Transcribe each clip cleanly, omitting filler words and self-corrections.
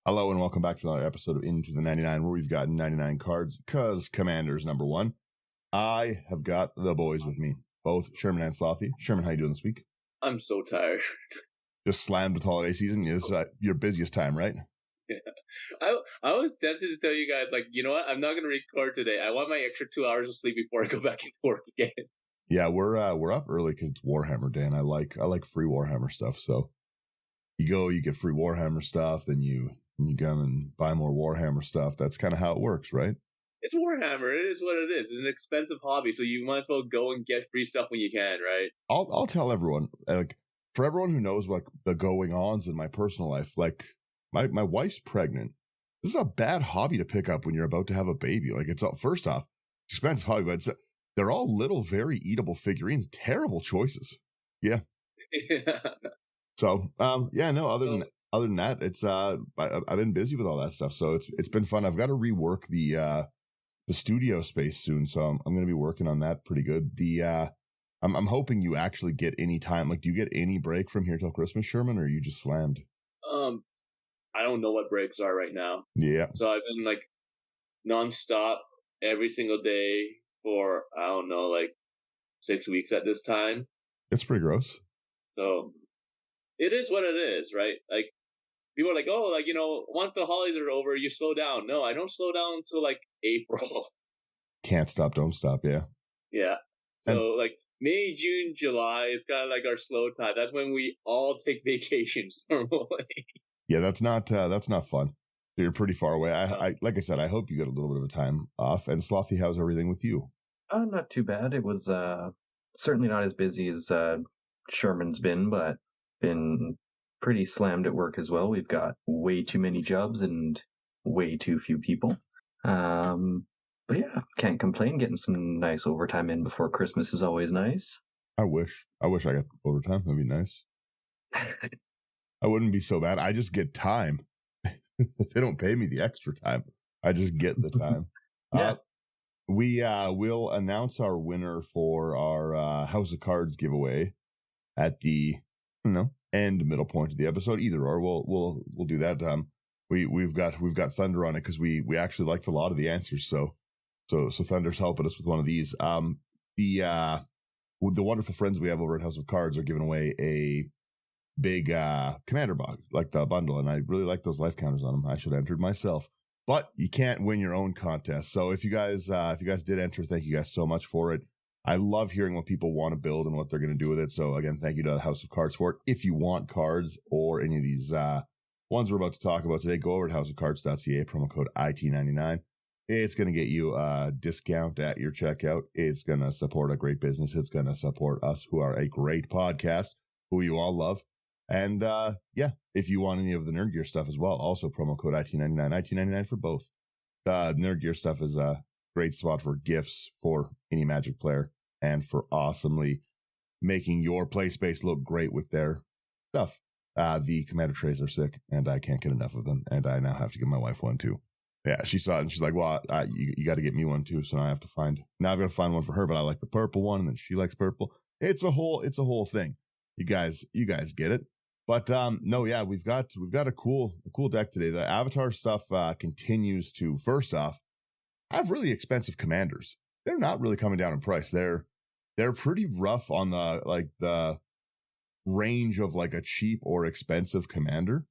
Hello and welcome back to another episode of Into the 99, where we've got 99 cards, because Commander's number one. I have got the boys with me, both Sherman and Slothy. Sherman, how you doing this week? I'm so tired. Just slammed with holiday season. It's your busiest time, right? Yeah. I was tempted to tell you guys, like, you know what? I'm not going to record today. I want my extra 2 hours of sleep before I go back into work again. Yeah, we're up early because it's Warhammer Day, and I like free Warhammer stuff. So you get free Warhammer stuff, then you come and buy more Warhammer stuff. That's kind of how it works, right? It's Warhammer. It is what it is. It's an expensive hobby, so you might as well go and get free stuff when you can, right? I'll tell everyone, like, for everyone who knows like the going-ons in my personal life, like my wife's pregnant. This is a bad hobby to pick up when you're about to have a baby. Like, it's first off, expensive hobby, but they're all little, very eatable figurines. Terrible choices. Yeah. Yeah. So, other than that, it's I've been busy with all that stuff, so it's been fun. I've got to rework the studio space soon, so I'm going to be working on that pretty good. I'm hoping you actually get any time. Like, do you get any break from here till Christmas, Sherman, or are you just slammed? I don't know what breaks are right now. Yeah. So I've been like nonstop every single day for, I don't know, like 6 weeks at this time. It's pretty gross. So it is what it is, right? Like, people are like, oh, like, once the holidays are over, you slow down. No, I don't slow down until like April. Can't stop, don't stop. Yeah. Yeah. So like May, June, July is kind of like our slow time. That's when we all take vacations normally. Yeah, that's not fun. You're pretty far away. I like I said, I hope you get a little bit of a time off. And Slothy, how's everything with you? Not too bad. It was certainly not as busy as Sherman's been, but been pretty slammed at work as well. We've got way too many jobs and way too few people. But yeah, can't complain. Getting some nice overtime in before Christmas is always nice. I wish I got overtime. That'd be nice. I wouldn't be so bad. I just get time. They don't pay me the extra time. I just get the time. Yeah. We will announce our winner for our House of Cards giveaway at the end middle point of the episode. Either or, we'll do that. We've got Thunder on it because we actually liked a lot of the answers. So Thunder's helping us with one of these. The wonderful friends we have over at House of Cards are giving away a big commander box, like the bundle, and I really like those life counters on them. I should have entered myself, but you can't win your own contest. So if you guys did enter, thank you guys so much for it. I love hearing what people want to build and what they're going to do with it. So again, thank you to the House of Cards for it. If you want cards or any of these ones we're about to talk about today, go over to houseofcards.ca, promo code IT99. It's going to get you a discount at your checkout. It's going to support a great business. It's going to support us, who are a great podcast, who you all love. And if you want any of the Nerd Gear stuff as well, also promo code IT99, IT99 for both. Nerd Gear stuff is a great spot for gifts for any Magic player and for awesomely making your play space look great with their stuff. The commander trays are sick, and I can't get enough of them, and I now have to give my wife one too. Yeah, she saw it, and she's like, well, you got to get me one too, so now I've got to find one for her, but I like the purple one, and then she likes purple. It's a whole thing. You guys get it. But we've got a cool deck today. The Avatar stuff continues to, first off, have really expensive commanders. They're not really coming down in price. They're pretty rough on the range of like a cheap or expensive commander.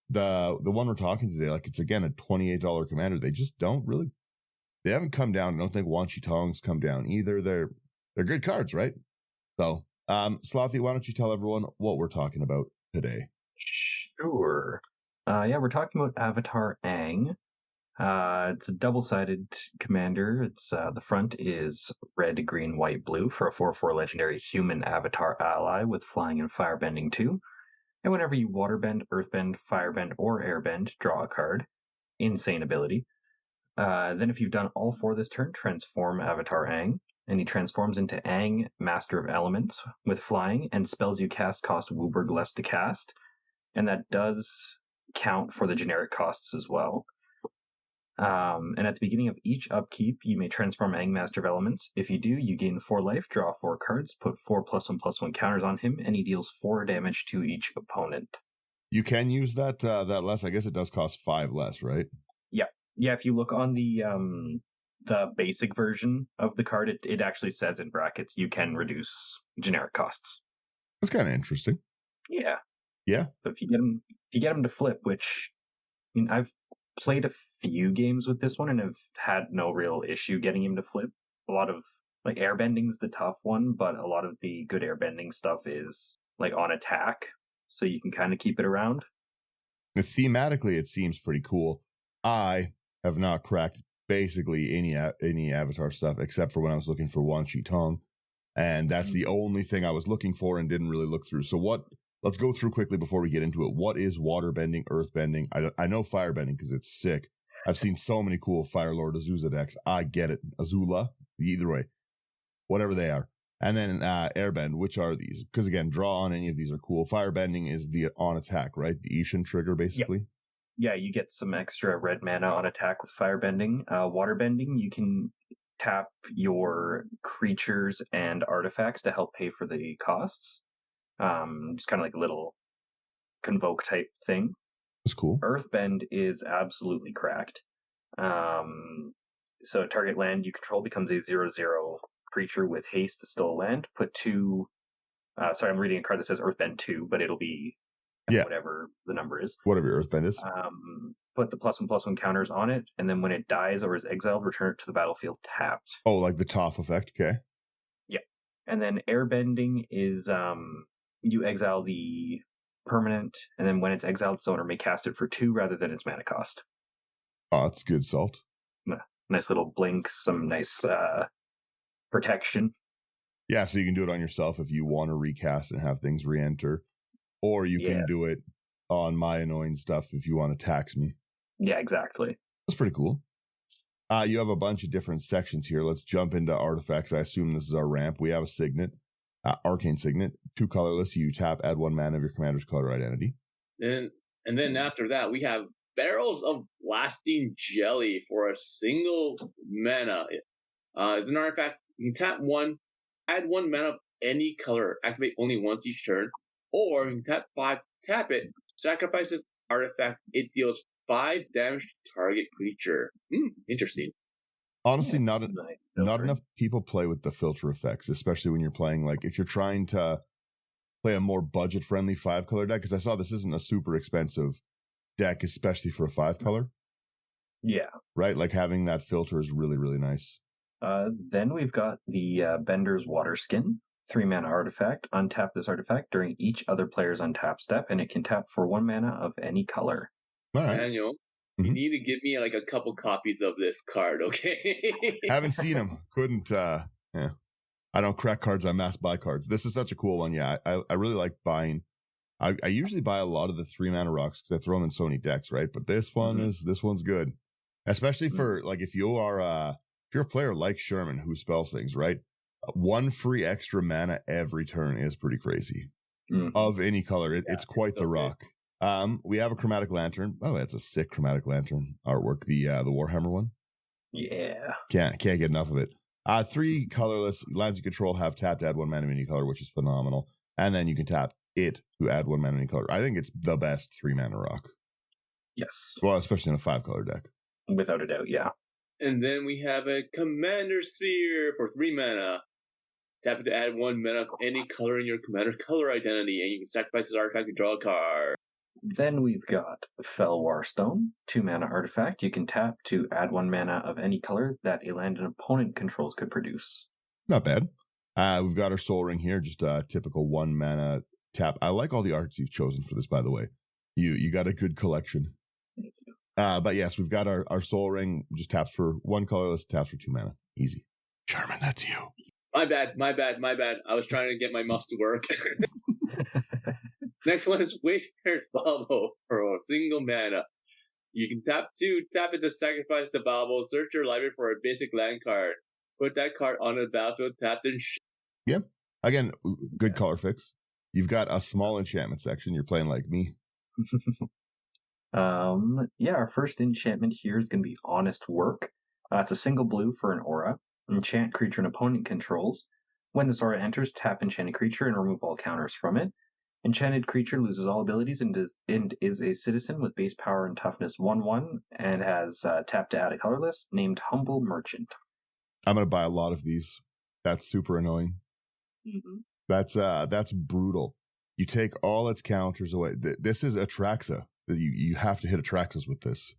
The one we're talking today, like, it's again a $28 commander. They just they haven't come down. I don't think Wan Shi Tong's come down either. They're good cards, right? So Slothy, why don't you tell everyone what we're talking about today? Sure. We're talking about Avatar Aang. It's a double-sided commander. It's the front is red, green, white, blue for a 4/4 legendary human avatar ally with flying and firebending too. And whenever you waterbend, earthbend, firebend, or airbend, draw a card. Insane ability. Then if you've done all four this turn, transform Avatar Aang. And he transforms into Aang, Master of Elements, with flying, and spells you cast cost Wooburg less to cast. And that does count for the generic costs as well. And at the beginning of each upkeep, you may transform Aang, Master of Elements. If you do, you gain 4 life, draw 4 cards, put 4 +1/+1 counters on him, and he deals 4 damage to each opponent. You can use that less. I guess it does cost 5 less, right? Yeah, if you look on the basic version of the card, it actually says in brackets you can reduce generic costs. That's kind of interesting. Yeah. Yeah. But if you get them to flip, which I mean, I've played a few games with this one and have had no real issue getting him to flip. A lot of like airbending's the tough one, but a lot of the good airbending stuff is like on attack, so you can kind of keep it around. Thematically, it seems pretty cool. I have not cracked basically any Avatar stuff except for when I was looking for Wan Shi Tong, and that's the only thing I was looking for and didn't really look through. So let's go through quickly before we get into it. What is water bending, earth bending? I know fire bending because it's sick. I've seen so many cool Fire Lord Azusa decks. I get it. Azula, either way, whatever they are. And then airbend, which are these? Because again, draw on any of these are cool. Fire bending is the on attack, right? The Ishin trigger, basically. Yeah, you get some extra red mana on attack with firebending. Waterbending, you can tap your creatures and artifacts to help pay for the costs. Just kind of like a little convoke type thing. That's cool. Earthbend is absolutely cracked. So target land you control becomes a 0/0 creature with haste that's still a land. Put 2. Sorry, I'm reading a card that says Earthbend 2, but it'll be whatever the number is. Whatever your Earthbend is. Put the +1/+1 counters on it, and then when it dies or is exiled, return it to the battlefield tapped. Oh, like the Toph effect, okay. Yeah. And then airbending is you exile the permanent, and then when it's exiled, its owner may cast it for 2 rather than its mana cost. Oh, that's good salt. Nice little blink, some nice protection. Yeah, so you can do it on yourself if you want to recast and have things re-enter. Or you can do it on my annoying stuff if you want to tax me. Yeah, exactly. That's pretty cool. You have a bunch of different sections here. Let's jump into artifacts. I assume this is our ramp. We have a Signet, Arcane Signet, 2 colorless. You tap, add 1 mana of your commander's color identity. And then after that, we have Barrels of Blasting Jelly for a single mana. It's an artifact. You can tap 1, add 1 mana of any color, activate only once each turn. Or you can tap 5, tap it, sacrifice this artifact. It deals 5 damage to target creature. Interesting. Honestly, not enough people play with the filter effects, especially when you're playing, like, if you're trying to play a more budget-friendly 5-color deck, because I saw this isn't a super expensive deck, especially for a 5-color. Yeah. Right? Like, having that filter is really, really nice. Then we've got the Bender's Water Skin. 3 mana artifact. Untap this artifact during each other player's untap step, and it can tap for 1 mana of any color. All right. Daniel, you need to give me like a couple copies of this card, okay? Haven't seen them. Couldn't. I don't crack cards. I mass buy cards. This is such a cool one. Yeah, I really like buying. I usually buy a lot of the 3 mana rocks because I throw them in so many decks, right? But this one's good, especially for like if you're a player like Sherman who spells things, right? 1 free extra mana every turn is pretty crazy. Of any color. It's quite the rock. We have a Chromatic Lantern. Oh, that's a sick Chromatic Lantern artwork. The Warhammer one. Yeah. Can't get enough of it. 3 colorless lands you control have tapped, add 1 mana of any color, which is phenomenal. And then you can tap it to add 1 mana of any color. I think it's the best 3 mana rock. Yes. Well, especially in a 5-color deck. Without a doubt, yeah. And then we have a Commander Sphere for 3 mana. Tap it to add 1 mana of any color in your commander's color identity, and you can sacrifice this artifact to draw a card. Then we've got Fell Warstone, 2 mana artifact. You can tap to add 1 mana of any color that a land an opponent controls could produce. Not bad. We've got our Soul Ring here, just a typical 1 mana tap. I like all the arts you've chosen for this, by the way. You got a good collection. Thank you. But yes, we've got our Soul Ring, just taps for 1 colorless, taps for 2 mana. Easy. Sherman, that's you. My bad. I was trying to get my mouse to work. Next one is Wayfarer's Bauble for a single mana. You can tap it to sacrifice the Bauble, search your library for a basic land card. Put that card on the battlefield, tapped and Yeah. Again, good color fix. You've got a small enchantment section. You're playing like me. Our first enchantment here is going to be Honest Work. It's a single blue for an aura. Enchant creature an opponent controls. When this aura enters, tap enchanted creature and remove all counters from it. Enchanted creature loses all abilities and is a citizen with base power and toughness 1/1 and has tap to add a colorless named Humble Merchant. I'm going to buy a lot of these. That's super annoying. Mm-hmm. That's brutal. You take all its counters away. This is Atraxa. You have to hit Atraxas with this.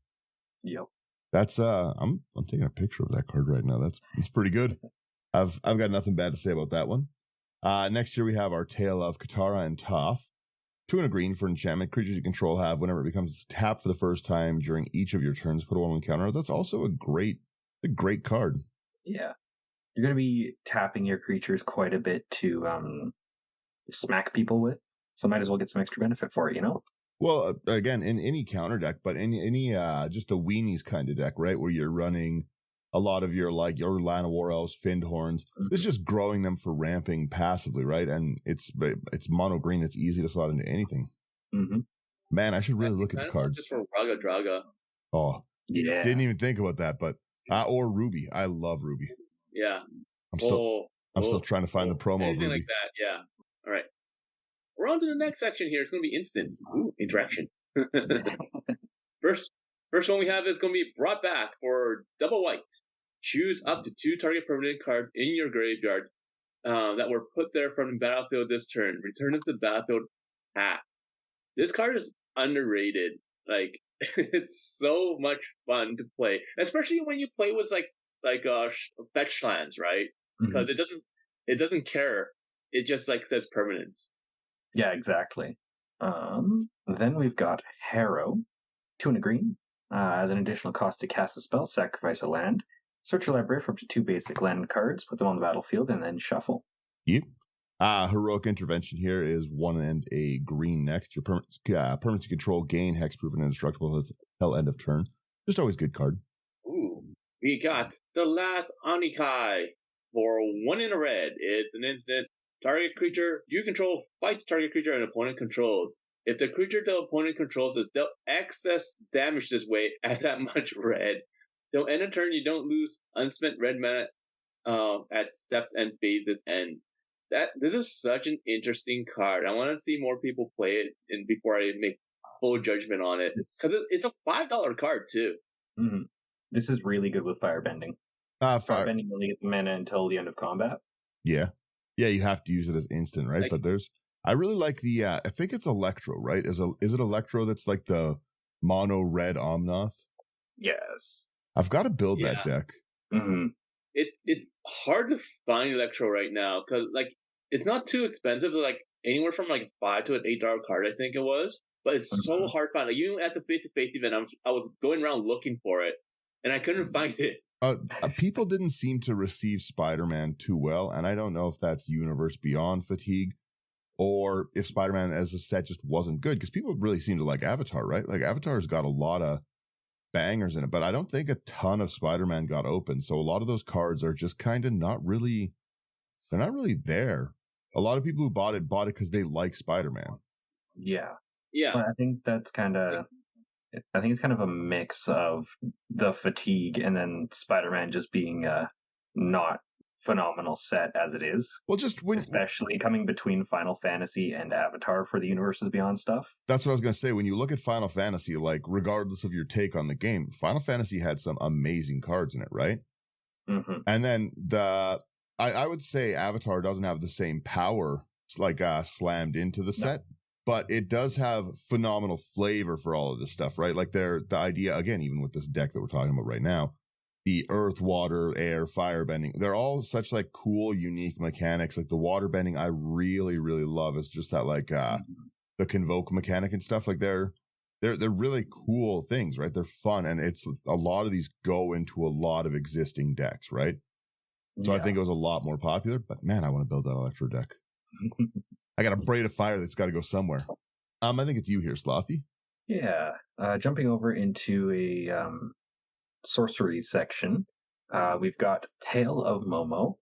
Yep. That's I'm taking a picture of that card right now. That's pretty good. I've got nothing bad to say about that one. Next year we have our Tale of Katara and Toph. 2 and a green for enchantment. Creatures you control have whenever it becomes tapped for the first time during each of your turns, put a 1/1 counter. That's also a great card. Yeah. You're going to be tapping your creatures quite a bit to smack people with, so might as well get some extra benefit for it, you know? Well, again, in any counter deck, but in any just a weenies kind of deck, right, where you're running a lot of your Lana War Elves, Findhorns. Mm-hmm. It's just growing them for ramping passively, right? And it's mono green. It's easy to slot into anything. Mm-hmm. Man, I should really look at the cards. Just for Raga Draga. Oh, yeah. Didn't even think about that, but or Ruby. I love Ruby. Yeah. I'm still trying to find the promo Anything of Ruby. like that, yeah. All right. We're on to the next section here. It's going to be instants. Ooh, interaction. First one we have is going to be brought back for double white. Choose up to 2 target permanent cards in your graveyard that were put there from the battlefield this turn. Return to the battlefield tapped. This card is underrated. Like, it's so much fun to play, especially when you play with fetch lands, right? Because it doesn't care. It just says permanence. Yeah, exactly. Then we've got Harrow, 2 and a green. As an additional cost to cast a spell, sacrifice a land. Search your library for up to 2 basic land cards, put them on the battlefield, and then shuffle. Yep. Heroic Intervention here is 1 and a green next. Your permanency control gain hexproof and indestructible until end of turn. Just always good card. Ooh, we got the last Onikai for 1 in a red. It's an instant. Target creature you control fights target creature an opponent controls. If the creature the opponent controls is dealt excess damage this way at that much red, till end of turn you don't lose unspent red mana at steps and phases end. This is such an interesting card. I want to see more people play it and before I make full judgment on it. Because it's a $5 card too. Mm-hmm. This is really good with firebending. Firebending only gets mana until the end of combat. Yeah. Yeah, you have to use it as instant, right? But I really like the, I think it's Electro, right? Is it Electro that's like the mono red Omnath? Yes. I've got to build that deck. Mm-hmm. It's hard to find Electro right now because it's not too expensive. Anywhere from $5 to an $8 card, I think it was. But it's so hard to find. Even at the face-to-face event, I was going around looking for it, and I couldn't find it. People didn't seem to receive Spider-Man too well, and I don't know if that's Universe Beyond fatigue or if Spider-Man as a set just wasn't good, because people really seem to like Avatar, right? Like Avatar's got a lot of bangers in it, but I don't think a ton of Spider-Man got open, so a lot of those cards are just kind of they're not really there. A lot of people who bought it because they like Spider-Man. Yeah. But I think that's I think it's kind of a mix of the fatigue and then Spider-Man just being a not phenomenal set as it is. Well, especially coming between Final Fantasy and Avatar for the Universes Beyond stuff. That's what I was going to say. When you look at Final Fantasy, regardless of your take on the game, Final Fantasy had some amazing cards in it, right? Mm-hmm. And then I would say Avatar doesn't have the same power slammed into the set. But it does have phenomenal flavor for all of this stuff, right? The idea, again, even with this deck that we're talking about right now, the earth, water, air, fire bending, they're all such cool, unique mechanics. The water bending, I really, really love. It's just that the convoke mechanic and stuff. They're really cool things, right? They're fun, and it's a lot of these go into a lot of existing decks, right? So I think it was a lot more popular. But man, I want to build that Electro deck. I got a braid of fire that's got to go somewhere. I think it's you here, Slothy. Yeah. Jumping over into a sorcery section, we've got Tale of Momo,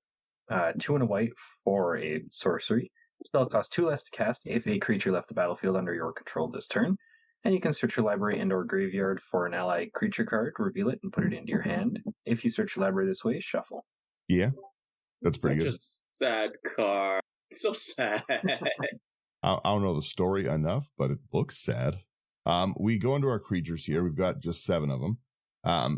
2 and a white for a sorcery. Spell costs 2 less to cast if a creature left the battlefield under your control this turn. And you can search your library and/or graveyard for an ally creature card, reveal it, and put it into your hand. If you search your library this way, shuffle. Yeah, that's pretty good. Such a sad card. So sad. I don't know the story enough, but it looks sad. We go into our creatures here. We've got just 7 of them.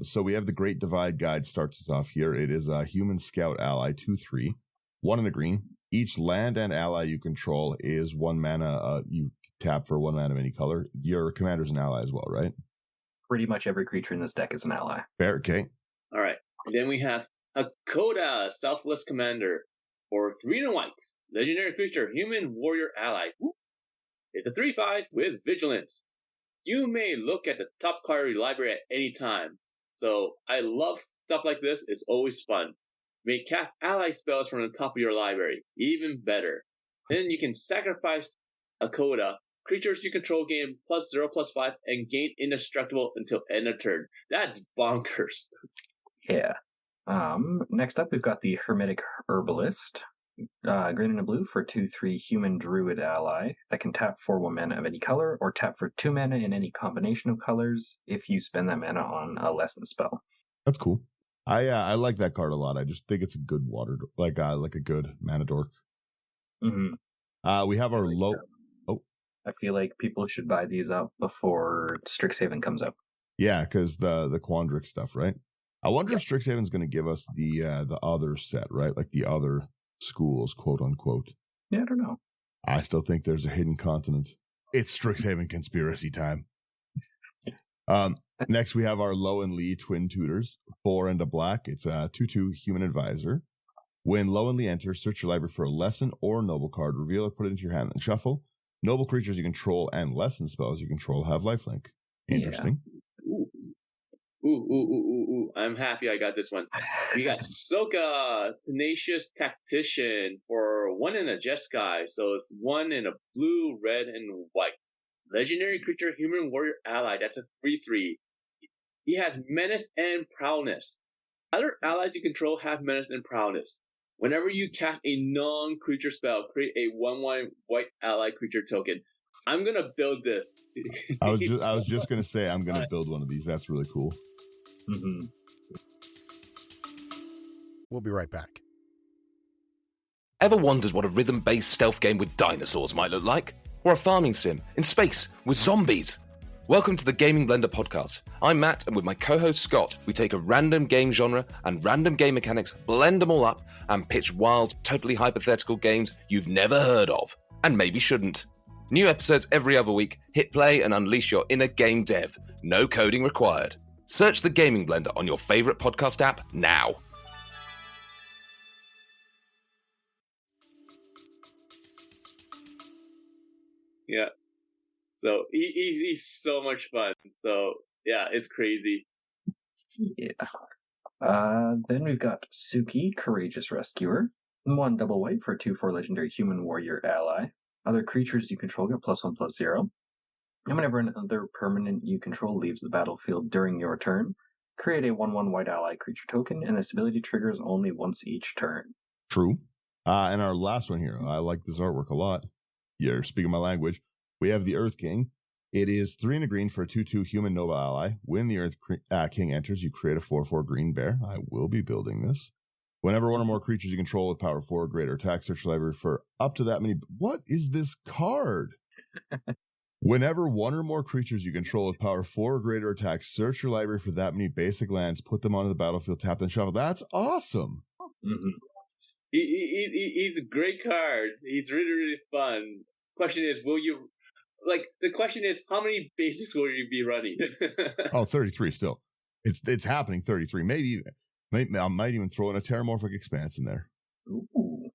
So we have the Great Divide Guide starts us off here. It is a human scout ally, 2/3, 1 in a green. Each land and ally you control is 1 mana. You tap for 1 mana of any color. Your commander's an ally as well, right? Pretty much every creature in this deck is an ally. Fair, okay. All right. And then we have a Coda, Selfless Commander, for 3 and white. Legendary creature, human warrior ally. It's a 3/5 with vigilance. You may look at the top card of your library at any time. So I love stuff like this. It's always fun. You may cast ally spells from the top of your library. Even better. Then you can sacrifice a Coda. Creatures you control gain +0/+5 and gain indestructible until end of turn. That's bonkers. Yeah. Next up, we've got the Hermetic Herbalist. Green and a blue for 2/3 human druid ally that can tap for 1 mana of any color or tap for 2 mana in any combination of colors if you spend that mana on a lesson spell. That's cool. I like that card a lot. I just think it's a good water, like a good mana dork. Mm-hmm. We have our low. I feel like people should buy these up before Strixhaven comes out. Yeah, because the Quandrix stuff, right? I wonder if Strixhaven's going to give us the other set, right? Like the other schools, quote unquote. Yeah, I don't know. I still think there's a hidden continent. It's Strixhaven conspiracy time. Next, we have our Low and Lee twin tutors, 4 and a black. It's a 2/2 human advisor. When Low and Lee enter, search your library for a lesson or noble card, reveal it, put it into your hand, and shuffle. Noble creatures you control and lesson spells you control have lifelink. Interesting. Yeah. Ooh. I'm happy I got this one. We got Soka, Tenacious Tactician, for 1 in a Jeskai. So it's 1 in a blue, red, and white. Legendary creature, human warrior ally. That's a 3/3. He has menace and prowess. Other allies you control have menace and prowess. Whenever you cast a non-creature spell, create a 1/1 white ally creature token. I'm gonna build this. I was just gonna say I'm gonna build one of these. That's really cool. Mm-hmm. We'll be right back. Ever wondered what a rhythm-based stealth game with dinosaurs might look like? Or a farming sim in space with zombies? Welcome to the Gaming Blender podcast. I'm Matt, and with my co-host Scott, we take a random game genre and random game mechanics, blend them all up, and pitch wild, totally hypothetical games you've never heard of, and maybe shouldn't. New episodes every other week. Hit play and unleash your inner game dev. No coding required. Search the Gaming Blender on your favorite podcast app now. Yeah. So he's so much fun. So yeah, it's crazy. Yeah. Then we've got Suki, Courageous Rescuer. 1 double white for 2/4 legendary human warrior ally. Other creatures you control get +1/+0. And whenever another permanent you control leaves the battlefield during your turn, create a 1/1 white ally creature token, and this ability triggers only once each turn. True. And our last one here, I like this artwork a lot. You're speaking my language. We have the Earth King. It is 3 and a green for a 2/2 human noble ally. When the Earth King enters, you create a 4/4 green bear. I will be building this. Whenever 1 or more creatures you control with power 4 or greater attack, search your library for up to that many. What is this card? Whenever 1 or more creatures you control with power 4 or greater attack, search your library for that many basic lands, put them onto the battlefield, tap and shuffle. That's awesome. Mm-hmm. He's a great card. He's really, really fun. Question is, the question is, how many basics will you be running? 33 still. It's happening, 33. Maybe I might even throw in a Terramorphic Expanse in there. Ooh.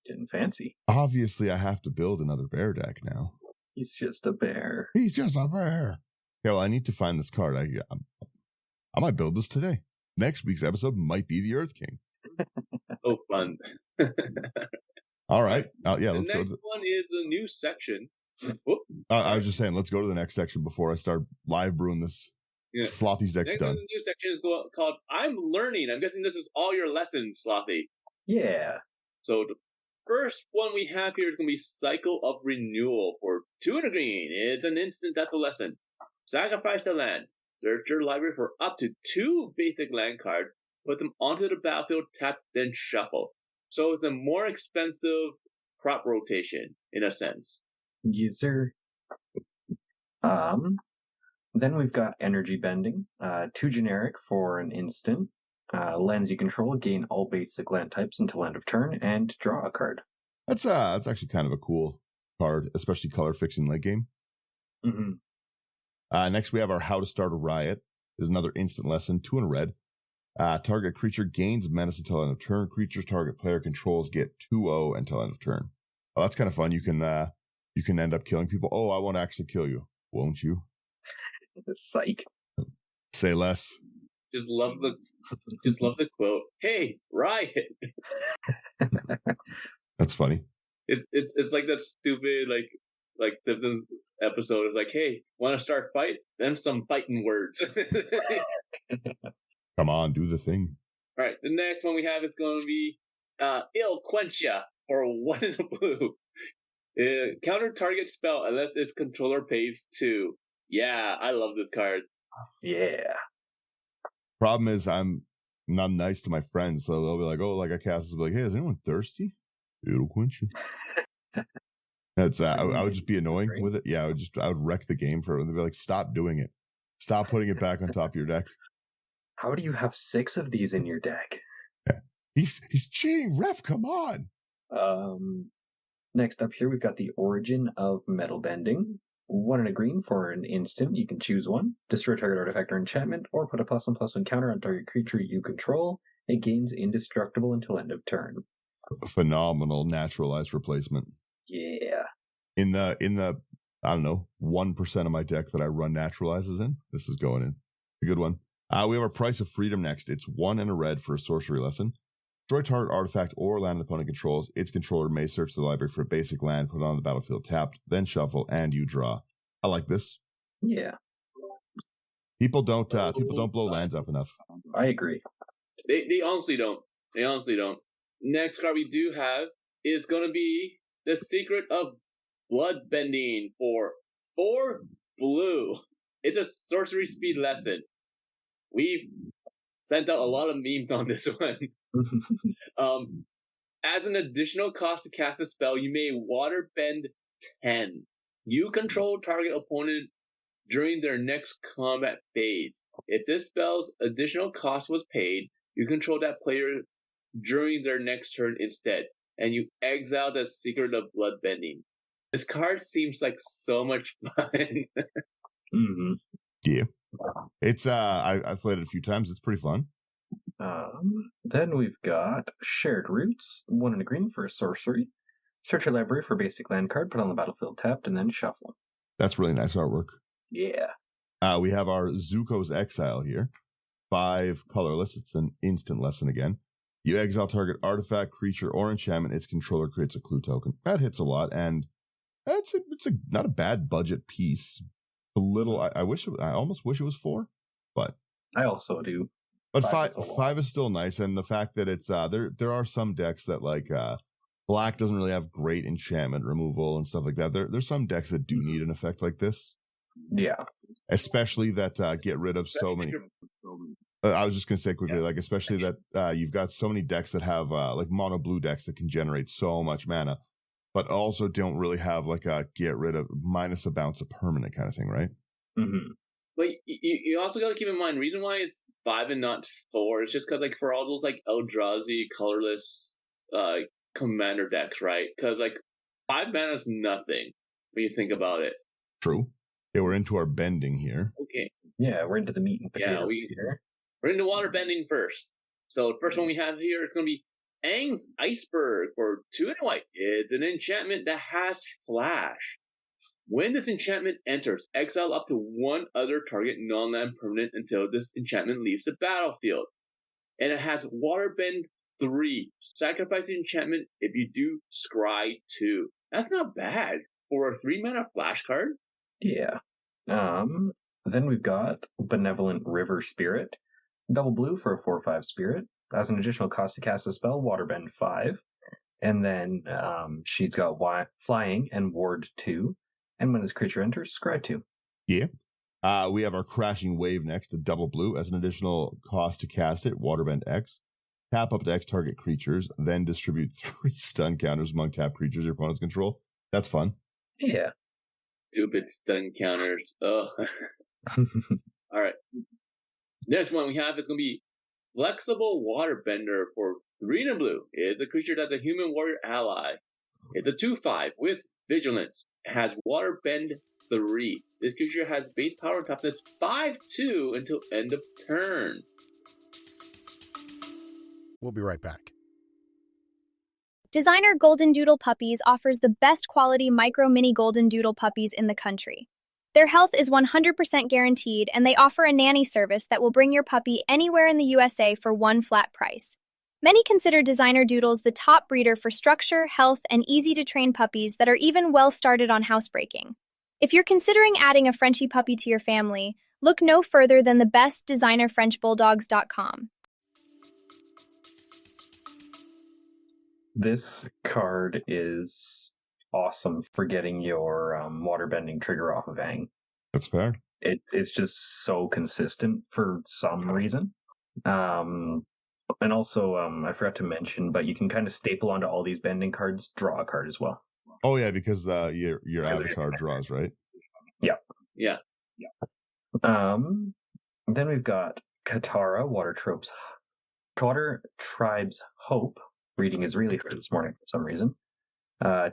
Getting fancy. Obviously, I have to build another bear deck now. He's just a bear. He's just a bear. Yeah, well, I need to find this card. I might build this today. Next week's episode might be the Earth King. Oh, fun. All right. Yeah, let's go. The next one is a new section. I was just saying, let's go to the next section before I start live brewing this. Yeah. Slothy's deck's done. The new section is called I'm Learning. I'm guessing this is all your lessons, Slothy. Yeah. So the first one we have here is going to be Cycle of Renewal for 2 and a green. It's an instant, that's a lesson. Sacrifice a land. Search your library for up to 2 basic land cards. Put them onto the battlefield, tap, then shuffle. So it's a more expensive crop rotation in a sense. User. Then we've got energy bending. 2 generic for an instant. Lands you control gain all basic land types until end of turn and draw a card. That's actually kind of a cool card, especially color fixing late game. Mm-hmm. Next, we have our How to Start a Riot. There's another instant lesson, 2 in a red. Target creature gains menace until end of turn. Creatures target player controls get 2/0 until end of turn. Oh, that's kind of fun. You can end up killing people. Oh, I won't actually kill you, won't you? Psych. Say less. Just love the quote. Hey, riot! That's funny. It's like that stupid like Simpsons episode of like, hey, want to start fight? Then some fighting words. Come on, do the thing. All right, the next one we have is going to be Il Quencha for 1 in a blue. Counter target spell unless its controller pays 2. Yeah, I love this card. Yeah. Problem is, I'm not nice to my friends, so they'll be like, "Oh, like I cast this, like, hey, is anyone thirsty? It'll quench you." That's I would just be annoying with it. Yeah, I would wreck the game for it. They'd be like, "Stop doing it. Stop putting it back on top of your deck." How do you have 6 of these in your deck? Yeah. He's cheating, ref. Come on. Next up here, we've got the Origin of Metal Bending. 1 in a green for an instant. You can choose one. Destroy target artifact or enchantment, or put a +1/+1 counter on target creature you control. It gains indestructible until end of turn. Phenomenal naturalized replacement. Yeah. In the I don't know 1% of my deck that I run naturalizes in, this is going in. A good one. We have our Price of Freedom next. It's 1 in a red for a sorcery lesson. Destroy target artifact or land opponent controls. Its controller may search the library for a basic land, put it on the battlefield tapped, then shuffle, and you draw. I like this. Yeah. People don't blow lands up enough. I agree. They honestly don't. They honestly don't. Next card we do have is going to be the Secret of Bloodbending for 4 blue. It's a sorcery speed lesson. We've sent out a lot of memes on this one. As an additional cost to cast a spell, you may waterbend 10. You control target opponent during their next combat phase. If this spell's additional cost was paid, you control that player during their next turn instead, and you exile the Secret of Bloodbending. This card seems like so much fun. Mm-hmm. Yeah. It's I've played it a few times. It's pretty fun. Then we've got Shared Roots, 1 in a green for a sorcery. Search your library for a basic land card, put on the battlefield tapped, and then shuffle. That's really nice artwork. Yeah. We have our Zuko's Exile here. 5 colorless. It's an instant lesson again. You exile target artifact, creature, or enchantment. Its controller creates a clue token. That hits a lot, and it's not a bad budget piece. A little. I almost wish it was 4, but I also do. But 5 is still nice, and the fact that it's there are some decks that like black doesn't really have great enchantment removal and stuff like that. There's some decks that do need an effect like this. Yeah, especially that get rid of so many. I was just gonna say quickly, like especially that you've got so many decks that have like mono blue decks that can generate so much mana, but also don't really have like a get rid of minus a bounce a permanent kind of thing, right? Mm-hmm. But you also got to keep in mind, reason why it's 5 and not 4 is just because like for all those like Eldrazi colorless commander decks, right? Because like 5 mana is nothing when you think about it. True. Yeah, we're into our bending here. Okay. Yeah, we're into the meat and potatoes here. We're into water bending first. So the first one we have here is going to be Aang's Iceberg for 2 and white. It's an enchantment that has flash. When this enchantment enters, exile up to 1 other target non-land permanent until this enchantment leaves the battlefield. And it has Waterbend 3. Sacrifice the enchantment if you do scry 2. That's not bad for a 3-mana flash card. Yeah. Then we've got Benevolent River Spirit. Double blue for a 4/5 spirit. As an additional cost to cast a spell, Waterbend 5. And then she's got Flying and Ward 2. And when this creature enters, scry 2. Yeah. We have our Crashing Wave next, a double blue. As an additional cost to cast it, Waterbend X. Tap up to X target creatures, then distribute 3 stun counters among tapped creatures your opponents control. That's fun. Yeah. Stupid stun counters. Oh. All right. Next one we have is going to be Flexible Waterbender for 3 and a blue. It's a creature that's a human warrior ally. It's a 2/5 with vigilance. It has Waterbend 3. This creature has base power and toughness 5/2 until end of turn. We'll be right back. Designer Golden Doodle Puppies offers the best quality micro mini Golden Doodle puppies in the country. Their health is 100% guaranteed, and they offer a nanny service that will bring your puppy anywhere in the USA for one flat price. Many consider Designer Doodles the top breeder for structure, health, and easy-to-train puppies that are even well started on housebreaking. If you're considering adding a Frenchie puppy to your family, look no further than the best designerfrenchbulldogs.com. This card is awesome for getting your waterbending trigger off of Aang. That's fair. It's just so consistent for some reason. And also, I forgot to mention, but you can kind of staple onto all these bending cards, draw a card as well. Oh, yeah, because your avatar draws, right? Yeah. Yeah. Then we've got Katara, Water Tribe's Hope. Reading is really hard this morning for some reason.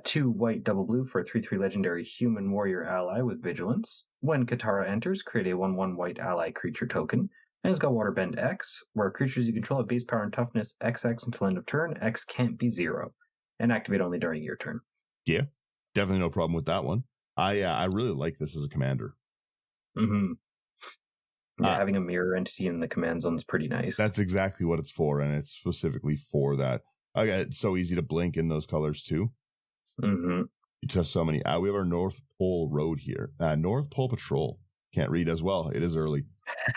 2 white, double blue for a 3/3 legendary human warrior ally with vigilance. When Katara enters, create a 1/1 white ally creature token. And it's got Waterbend X, where creatures you control have base power and toughness XX until end of turn. X can't be 0. And activate only during your turn. Yeah, definitely no problem with that one. I really like this as a commander. Mm-hmm. Yeah, having a mirror entity in the command zone is pretty nice. That's exactly what it's for, and it's specifically for that. Okay, it's so easy to blink in those colors too. Mm-hmm. You just so many. We have our North Pole Road here. North Pole Patrol. Can't read as well. It is early.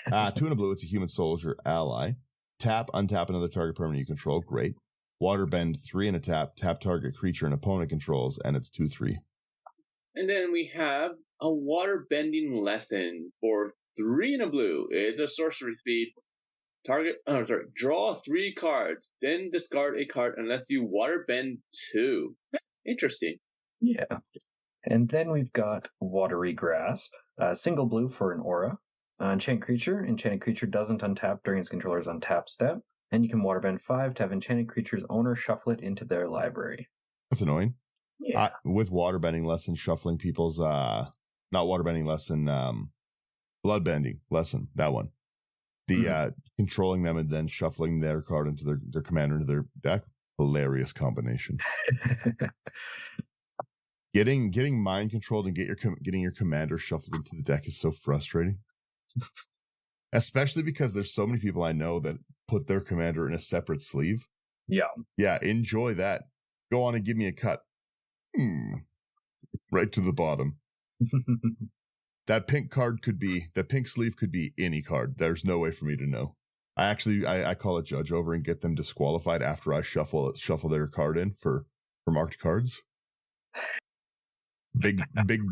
2 and a blue. It's a human soldier ally. Tap, untap another target permanent you control. Great. Waterbend 3 and a tap. Tap target creature and opponent controls, and it's 2/3. And then we have a Waterbending Lesson for 3 and a blue. It's a sorcery speed. Draw 3 cards, then discard a card unless you Waterbend 2. Interesting. Yeah. And then we've got Watery Grasp, single blue for an aura. Enchanted creature doesn't untap during its controller's untap step, and you can waterbend 5 to have enchanted creature's owner shuffle it into their library. That's annoying. Yeah. With waterbending lesson, shuffling people's not waterbending lesson, bloodbending lesson, that one. The controlling them and then shuffling their card into their commander into their deck. Hilarious combination. Getting mind controlled and getting your commander shuffled into the deck is so frustrating. Especially because there's so many people I know that put their commander in a separate sleeve. Yeah. Yeah, enjoy that. Go on and give me a cut. Right to the bottom. That pink sleeve could be any card. There's no way for me to know. I call a judge over and get them disqualified after I shuffle their card in for marked cards. Big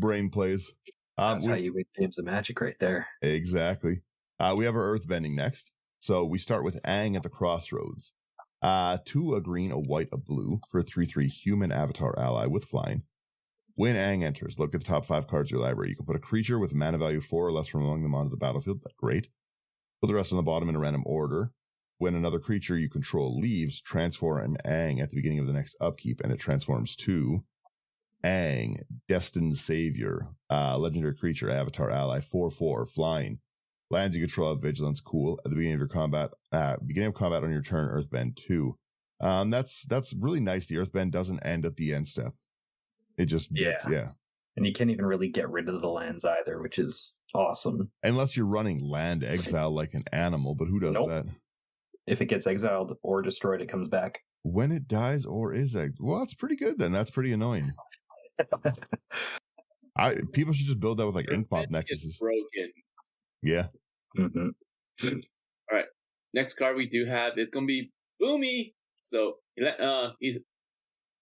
brain plays. That's how you win games of Magic right there. Exactly. We have our Earthbending next. So we start with Aang at the Crossroads. 2, a green, a white, a blue for a 3/3 human avatar ally with flying. When Aang enters, look at the top 5 cards of your library. You can put a creature with mana value 4 or less from among them onto the battlefield. That's great. Put the rest on the bottom in a random order. When another creature you control leaves, transform an Aang at the beginning of the next upkeep, and it transforms to Aang, Destined Savior, legendary creature, avatar ally, 4/4, flying. Lands you control have vigilance, cool. At the beginning of combat on your turn, Earthbend 2. That's really nice. The Earthbend doesn't end at the end step. It just gets, yeah. And you can't even really get rid of the lands either, which is awesome. Unless you're running land exile like an animal, but who does that? If it gets exiled or destroyed, it comes back. When it dies or is exiled. Well, that's pretty good then. That's pretty annoying. People should just build that with like Inkpop Nexuses. Broken. Yeah. Mm-hmm. All right. Next card we do have is going to be Boomy. So,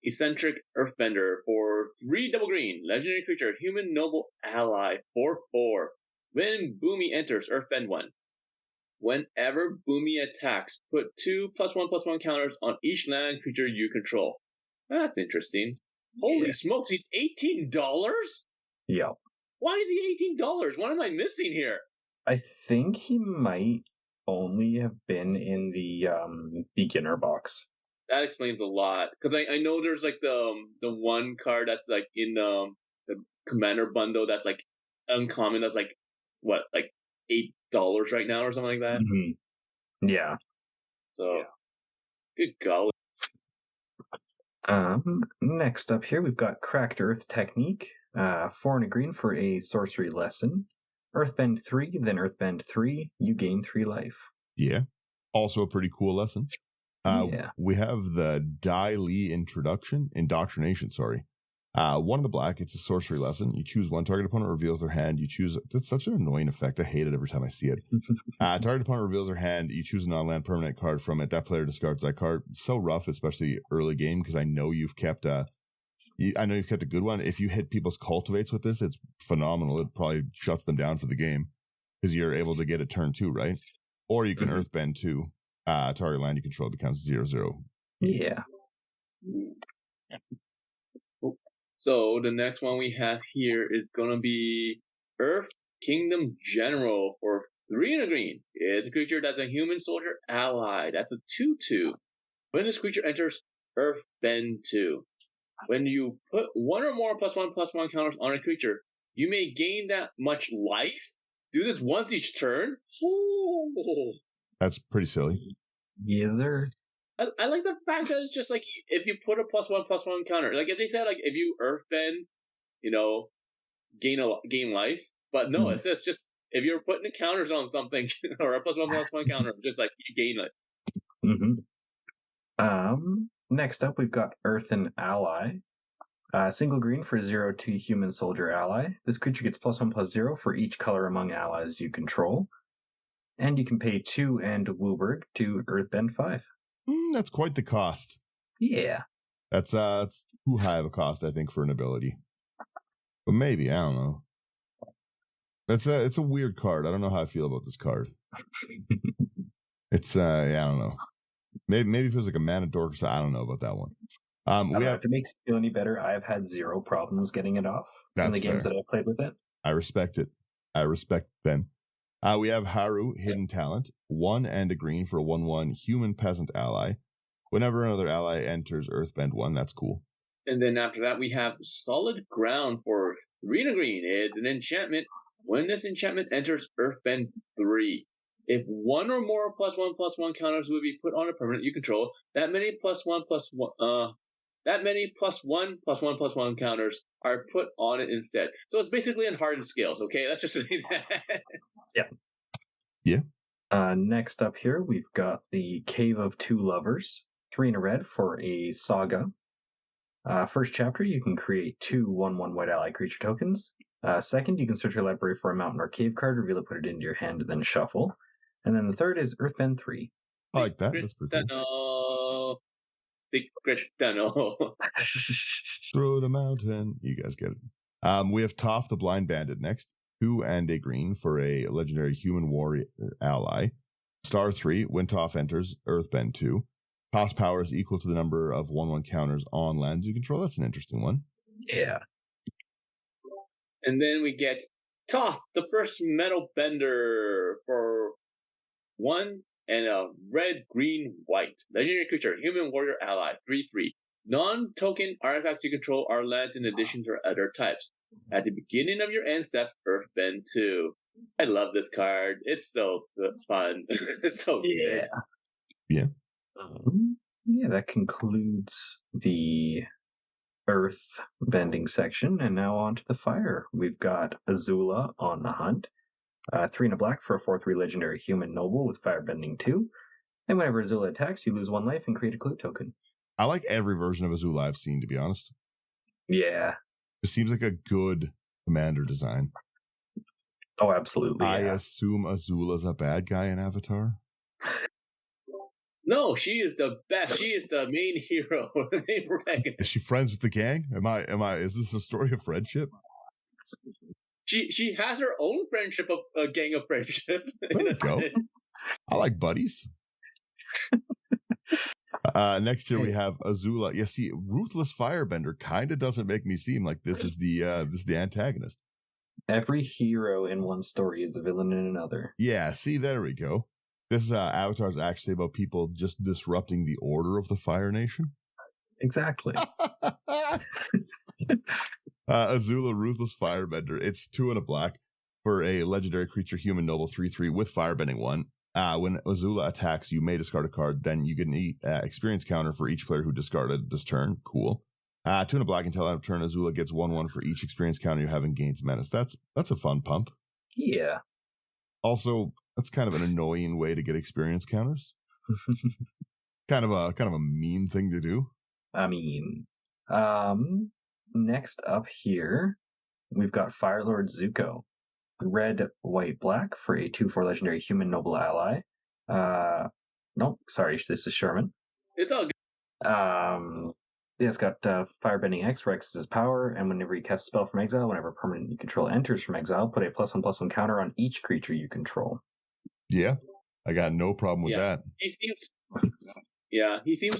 Eccentric Earthbender for 3 double green. Legendary creature, human noble ally, 4/4. When Boomy enters, Earthbend 1. Whenever Boomy attacks, put 2+1/+1 counters on each land creature you control. That's interesting. Holy smokes, he's $18? Yeah. Why is he $18? What am I missing here? I think he might only have been in the beginner box. That explains a lot. Because I know there's like the one card that's like in the commander bundle that's like uncommon. That's like what, like $8 right now or something like that. Mm-hmm. Yeah. So good golly. Next up here we've got Cracked Earth Technique. 4 and a green for a sorcery lesson. Earthbend 3, then Earthbend 3. You gain 3 life. Yeah. Also a pretty cool lesson. We have the Dai Li Indoctrination, sorry. 1 of the black, it's a sorcery lesson. You choose one, target opponent reveals their hand. You choose, that's such an annoying effect. I hate it every time I see it. Target opponent reveals their hand. You choose a non-land permanent card from it. That player discards that card. It's so rough, especially early game, because I know you've kept a good one. If you hit people's cultivates with this, it's phenomenal. It probably shuts them down for the game because you're able to get a turn 2, right? Or you can Earthbend 2. Target land you control becomes 0/0. Yeah. So the next one we have here is going to be Earth Kingdom General for 3 and a green. It's a creature that's a human soldier ally. That's a 2/2. When this creature enters Earthbend 2, when you put 1 or more +1/+1 counters on a creature, you may gain that much life. Do this once each turn. Oh. That's pretty silly. Yes, sir. I like the fact that it's just like if you put a +1/+1 counter, like if they said like if you Earthbend, gain life, but no, it's just if you're putting counters on something or a +1/+1 counter, just like you gain it. Next up we've got Earthen Ally. Single green for 0/2 human soldier ally. This creature gets +1/+0 for each color among allies you control. And you can pay 2 and Wooburg to Earthbend 5. That's quite the cost. Yeah. That's too high of a cost, I think, for an ability. But maybe, I don't know. It's a weird card. I don't know how I feel about this card. It's I don't know. Maybe it feels like a mana dork, so I don't know about that one. If it makes you feel any better, I've had 0 problems getting it off in the games that I've played with it. I respect it. I respect them. We have Haru, Hidden Talent, 1 and a green for a 1/1 human peasant ally. Whenever another ally enters Earthbend 1, that's cool. And then after that, we have Solid Ground for 3 and a green. It's an enchantment. When this enchantment enters Earthbend 3, if 1 or more +1/+1 counters would be put on a permanent you control, that many +1/+1 counters are put on it instead. So it's basically in hardened scales. Okay, let's just say that. Yeah. Next up here, we've got the Cave of Two Lovers, 3 and a red for a saga. First chapter, you can create 2 1/1 white ally creature tokens. Second, you can search your library for a mountain or cave card, reveal it, put it into your hand, and then shuffle. And then the third is Earthbend 3. I like that. That's pretty cool. Secret tunnel. Through the mountain. You guys get it. We have Toph the Blind Bandit next. 2 and a green for a legendary human warrior ally. Star 3, when Toph enters Earthbend 2. Toph's power is equal to the number of 1/1 counters on lands you control. That's an interesting one. Yeah. And then we get Toph, the first metal bender for 1 and a red, green, white. Legendary creature, human warrior ally, 3/3. Non-token artifacts you control are lands in addition to other types. At the beginning of your end step, Earthbend 2. I love this card. It's so fun. It's so good. Yeah. That concludes the earth bending section. And now on to the fire. We've got Azula on the Hunt. 3 and a black for a 4/3 legendary human noble with firebending 2. And whenever Azula attacks, you lose 1 life and create a clue token. I like every version of Azula I've seen, to be honest. Yeah. It seems like a good commander design. Oh, absolutely. I assume Azula's a bad guy in Avatar. No, she is the best. She is the main hero. The main protagonist. Is she friends with the gang? Is this a story of friendship? She has her own friendship, a gang of friendship. There you go. I like buddies. Next year we have Azula. Yeah, see, Ruthless Firebender kind of doesn't make me seem like this is the antagonist. Every hero in one story is a villain in another. Yeah, see, there we go. This Avatar is actually about people just disrupting the order of the Fire Nation. Exactly. Azula, Ruthless Firebender. It's 2 and a black for a legendary creature, human noble 3/3 with Firebending 1. When Azula attacks, you may discard a card. Then you get an experience counter for each player who discarded this turn. Cool. 2 and a black until end of turn. Azula gets 1/1 for each experience counter you have and gains menace. That's a fun pump. Yeah. Also, that's kind of an annoying way to get experience counters. kind of a mean thing to do. I mean, next up here, we've got Firelord Zuko. Red, white, black for a 2/4 legendary human noble ally. No, sorry, this is Sherman. It's all good. Yeah, it's got Firebending X, where X is his power, and whenever you cast a spell from exile, whenever a permanent you control enters from exile, put a +1/+1 counter on each creature you control. Yeah, I got no problem with that. He seems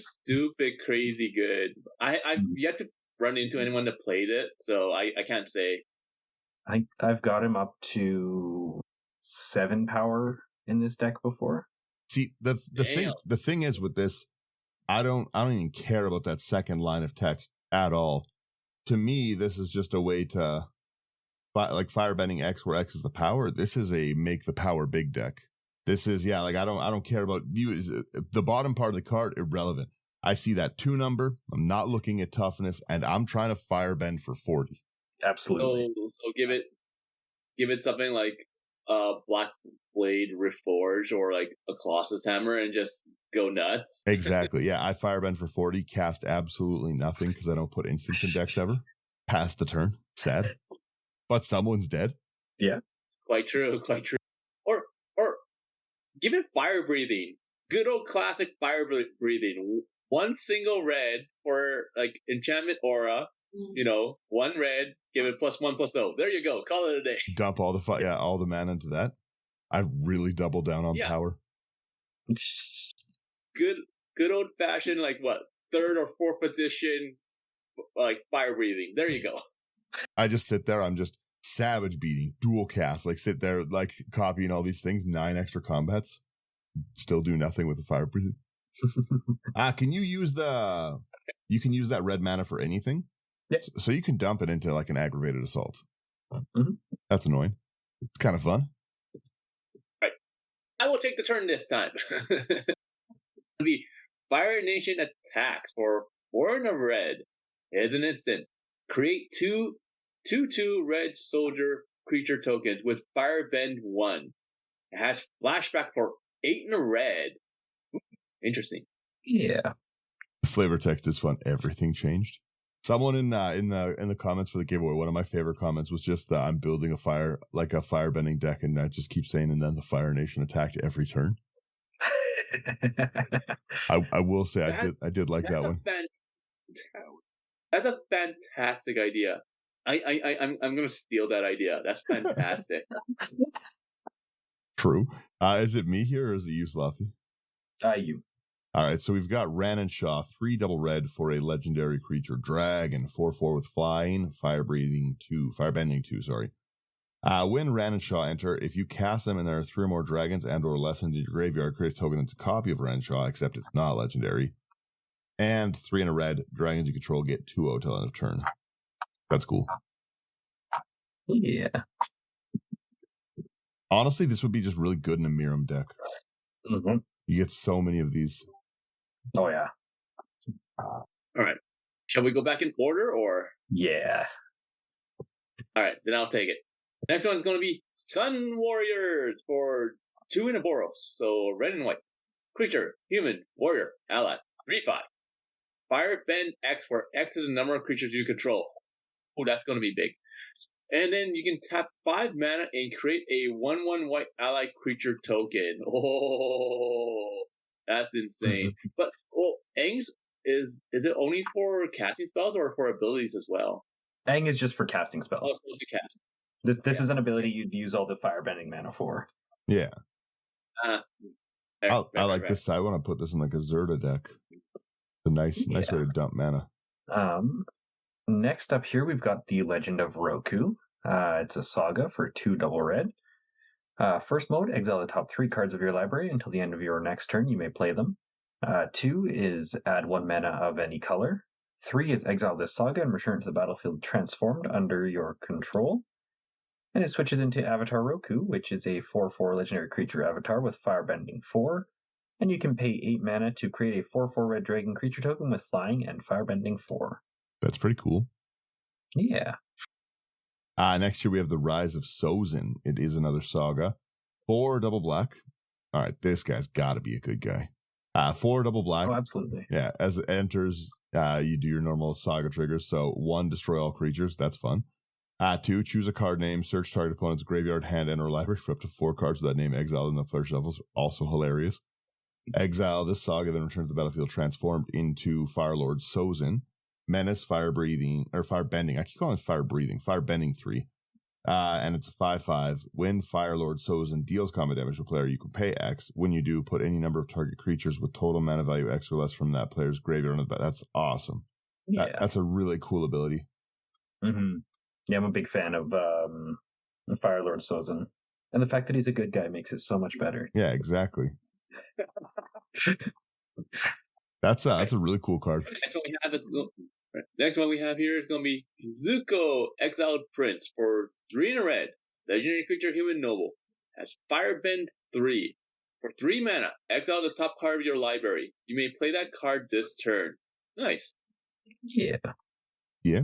stupid, crazy good. I've yet to run into anyone that played it, so I can't say. I've got him up to 7 power in this deck before. See, the thing is with this, I don't even care about that second line of text at all. To me, this is just a way to, like Firebending X, where X is the power. This is a make the power big deck. This is I don't care about you. The bottom part of the card irrelevant. I see that 2 number. I'm not looking at toughness, and I'm trying to Firebend for 40. Absolutely. So give it something like Black Blade Reforge or like a Colossus Hammer and just go nuts. Exactly. Yeah, I Firebend for 40, cast absolutely nothing because I don't put instants in decks ever. Pass the turn. Sad. But someone's dead. Yeah. Quite true. Or give it Fire Breathing. Good old classic Fire Breathing. 1 single red for like enchantment aura. 1 red, give it +1/+0. There you go. Call it a day. Dump all the mana into that. I really double down on power. Good old fashioned, like what, 3rd or 4th edition, like Fire Breathing. There you go. I just sit there. I'm just savage beating, dual cast, like sit there, like copying all these things, 9 extra combats, still do nothing with the Fire Breathing. Can you use that red mana for anything? Yep. So you can dump it into like an aggravated assault. Mm-hmm. That's annoying. It's kind of fun. Right. I will take the turn this time. The Fire Nation attacks for 4 and a red. Here's an instant. Create 2 red soldier creature tokens with Firebend 1. It has flashback for 8 and a red. Interesting. Yeah. The flavor text is fun. Everything changed. Someone in the comments for the giveaway, one of my favorite comments was just that I'm building a firebending deck, and I just keep saying, and then the Fire Nation attacked every turn. I will say I did like that one. That's a fantastic idea. I'm gonna steal that idea. That's fantastic. True. Is it me here or is it you, Slothy? You. All right, so we've got Ran and Shaw, 3 double red for a legendary creature, dragon, 4/4 with flying, firebending 2. Sorry. When Ran and Shaw enter, if you cast them and there are 3 or more dragons and/or less in your graveyard, create a token that's a copy of Ran and Shaw, except it's not legendary. And 3 and a red, dragons you control get 2/0 till end of turn. That's cool. Yeah. Honestly, this would be just really good in a Miram deck. Mm-hmm. You get so many of these. Oh, yeah. All right. Shall we go back in order or? Yeah. All right, then I'll take it. Next one's going to be Sun Warriors for 2 in a Boros. So red and white. Creature, human, warrior, ally, 3/5. Firebend X, where X is the number of creatures you control. Oh, that's going to be big. And then you can tap 5 mana and create a 1/1 white ally creature token. Oh, that's insane. But Aang's is it only for casting spells or for abilities as well? Aang is just for casting spells. Oh, it's supposed to cast. This is an ability you'd use all the firebending mana for. Yeah. I like this. I want to put this in like a Zerta deck. It's a nice way to dump mana. Next up here, we've got the Legend of Roku. It's a saga for 2 double red. First mode, exile the top 3 cards of your library until the end of your next turn. You may play them. 2 is add 1 mana of any color. 3 is exile this saga and return to the battlefield transformed under your control. And it switches into Avatar Roku, which is a 4/4 legendary creature avatar with Firebending 4. And you can pay 8 mana to create a 4/4 red dragon creature token with flying and Firebending 4. That's pretty cool. Yeah. Next year we have the Rise of Sozin. It is another saga. 4 double black. All right, this guy's got to be a good guy. 4 double black. Oh, absolutely. Yeah, as it enters, you do your normal saga triggers. So 1, destroy all creatures. That's fun. 2, choose a card name, search target opponent's graveyard, hand, and or library for up to 4 cards with that name exiled in the player shuffles. Also hilarious. Exile this saga, then return to the battlefield transformed into Firelord Sozin. Menace, fire breathing, or fire bending. I keep calling it fire breathing. Fire bending 3. And it's a 5/5. When Firelord Sozin deals combat damage to a player, you can pay X. When you do, put any number of target creatures with total mana value X or less from that player's graveyard on the back. That's awesome. Yeah. That's a really cool ability. Mm-hmm. Yeah, I'm a big fan of Firelord Sozin. And the fact that he's a good guy makes it so much better. Yeah, exactly. That's a really cool card. Next one we have here is going to be Zuko, Exiled Prince for 3 and a red. Legendary creature, human noble. Has Firebend 3. For 3 mana, exile the top card of your library. You may play that card this turn. Nice. Yeah. Yeah.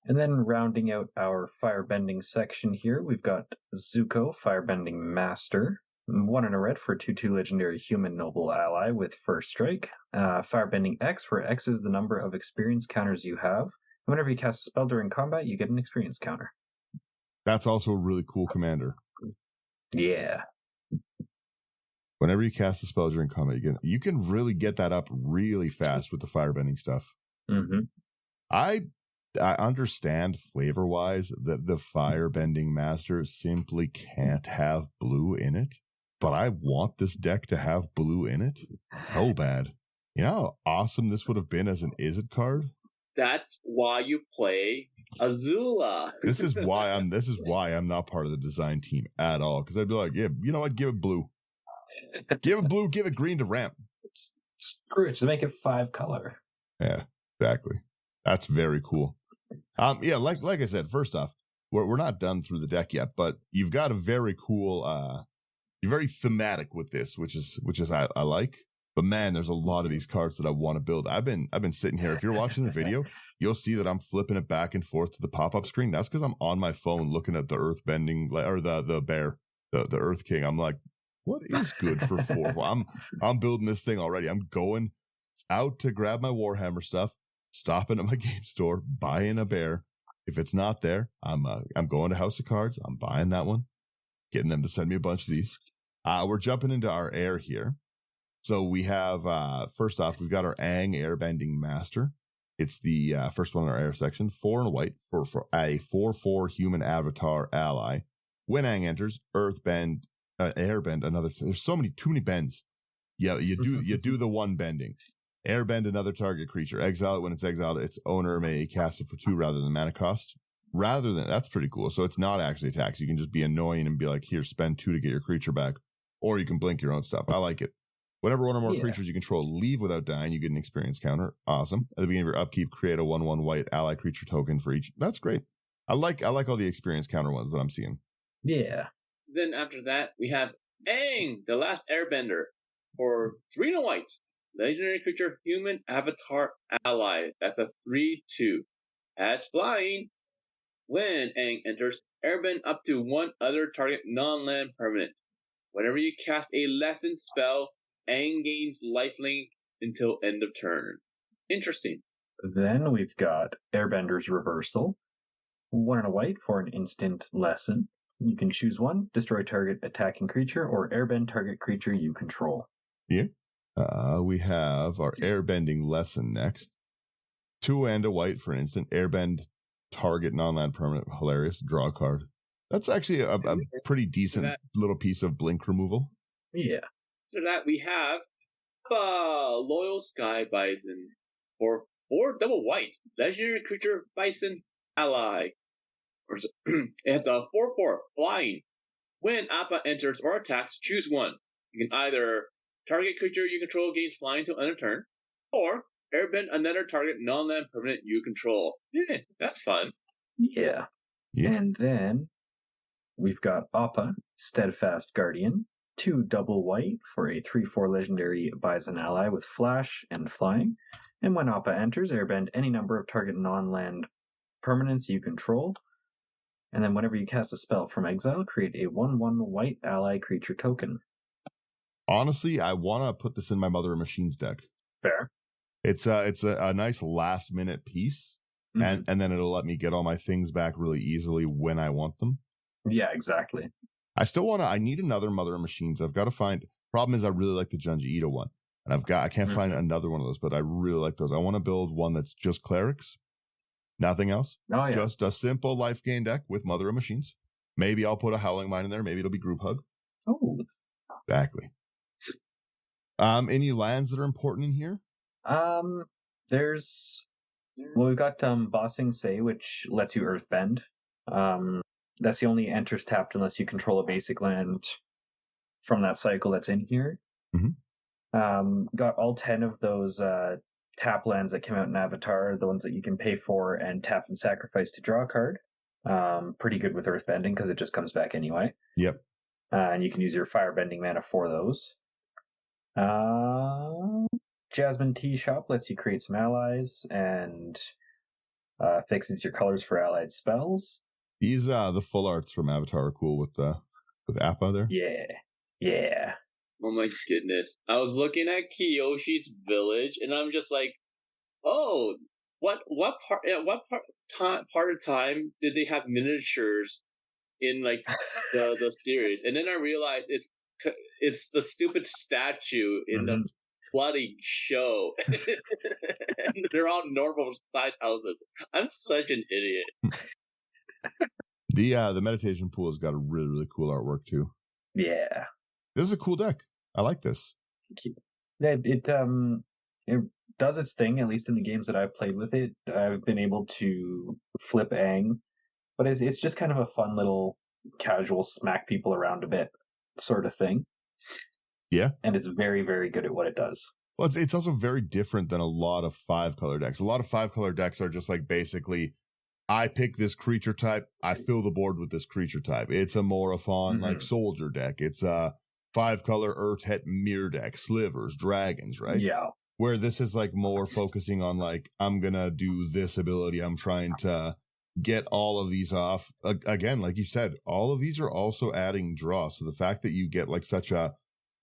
And then rounding out our firebending section here, we've got Zuko, Firebending Master. 1 and a red for 2/2 legendary human noble ally with first strike. Firebending X, where X is the number of experience counters you have. Whenever you cast a spell during combat, you get an experience counter. That's also a really cool commander. Yeah. Whenever you cast a spell during combat, you can really get that up really fast with the firebending stuff. Mm-hmm. I understand flavor-wise that the firebending master simply can't have blue in it, but I want this deck to have blue in it so bad. You know how awesome this would have been as an Izzet card? That's why you play Azula. This is why I'm not part of the design team at all, because I'd be like, yeah, you know what? Give it blue. Give it blue, give it green to ramp. Screw it, just make it 5 color. Yeah, exactly. That's very cool. Yeah, like I said, first off, we're not done through the deck yet, but you've got a very cool, you're very thematic with this, which is I like. But man, there's a lot of these cards that I want to build. I've been sitting here. If you're watching the video, you'll see that I'm flipping it back and forth to the pop-up screen. That's because I'm on my phone looking at the Earth Bending or the bear, the Earth King. I'm like, what is good for 4? I'm building this thing already. I'm going out to grab my Warhammer stuff, stopping at my game store, buying a bear. If it's not there, I'm going to House of Cards. I'm buying that one, getting them to send me a bunch of these. We're jumping into our air here. So we have, first off, we've got our Aang Airbending Master. It's the first one in our air section. 4 and a white for a 4/4 human avatar ally. When Aang enters, Earthbend, Airbend another. There's too many bends. Yeah, you do the one bending. Airbend another target creature. Exile it. When it's exiled, its owner may cast it for 2 rather than mana cost. That's pretty cool. So it's not actually attacks. You can just be annoying and be like, here, spend 2 to get your creature back. Or you can blink your own stuff. I like it. Whenever one or more creatures you control leave without dying, you get an experience counter. Awesome. At the beginning of your upkeep, create a 1/1 white ally creature token for each. That's great. I like all the experience counter ones that I'm seeing. Yeah. Then after that, we have Aang, the last airbender, for 3 and a white. Legendary creature, human avatar ally. That's a 3/2. As flying, when Aang enters, airbend up to 1 other target non-land permanent. Whenever you cast a lessened spell, Aang gains lifelink until end of turn. Interesting. Then we've got Airbender's Reversal. 1 and a white for an instant lesson. You can choose 1, destroy target attacking creature, or airbend target creature you control. Yeah. We have our airbending lesson next. 2 and a white for an instant. Airbend target non-land permanent. Hilarious. Draw a card. That's actually a pretty decent little piece of blink removal. Yeah. After that, we have Loyal Sky Bison for 4 double white. Legendary creature Bison ally. It's a 4/4 flying. When Appa enters or attacks, choose one. You can either target creature you control gains flying to end of turn, or airbend another target non-land permanent you control. Yeah, that's fun. Yeah. And then we've got Appa, Steadfast Guardian, 2 double white for a 3/4 legendary Bison ally with flash and flying. And when Appa enters, airbend any number of target non-land permanents you control. And then whenever you cast a spell from exile, create a 1/1 white ally creature token. Honestly, I want to put this in my Mother of Machines deck. Fair. It's a nice last minute piece, and then it'll let me get all my things back really easily when I want them. Yeah, exactly. I need another Mother of Machines. I've got to find, problem is I really like the Junji Ito one. And I can't find another one of those, but I really like those. I want to build one that's just clerics. Nothing else. Oh, yeah. Just a simple life gain deck with Mother of Machines. Maybe I'll put a Howling Mine in there. Maybe it'll be Group Hug. Oh. Exactly. Any lands that are important in here? We've got Bossing Say, which lets you Earthbend. That's the only enters tapped unless you control a basic land from that cycle that's in here. Got all 10 of those tap lands that came out in Avatar, the ones that you can pay for and tap and sacrifice to draw a card. Pretty good with Earthbending because it just comes back anyway. Yep. And you can use your Firebending mana for those. Jasmine Tea Shop lets you create some allies and fixes your colors for allied spells. These the full arts from Avatar are cool with Appa there. Yeah. Oh my goodness! I was looking at Kiyoshi's village, and I'm just like, oh, what part of time did they have miniatures in like the series? And then I realized it's the stupid statue in the bloody show. And they're all normal size houses. I'm such an idiot. The meditation pool has got a really, really cool artwork too. Yeah. This is a cool deck. I like this. It does its thing, at least in the games that I've played with it. I've been able to flip Aang, but it's just kind of a fun little casual smack people around a bit sort of thing. Yeah. And it's very, very good at what it does. Well, it's also very different than a lot of 5-color decks. A lot of 5-color decks are just like basically, I pick this creature type, I fill the board with this creature type. It's a Morophon like soldier deck. It's a 5-color Urtet mirror deck, slivers, dragons, right? Yeah. Where this is like more focusing on like, I'm going to do this ability. I'm trying to get all of these off. Again, like you said, all of these are also adding draw. So the fact that you get like such an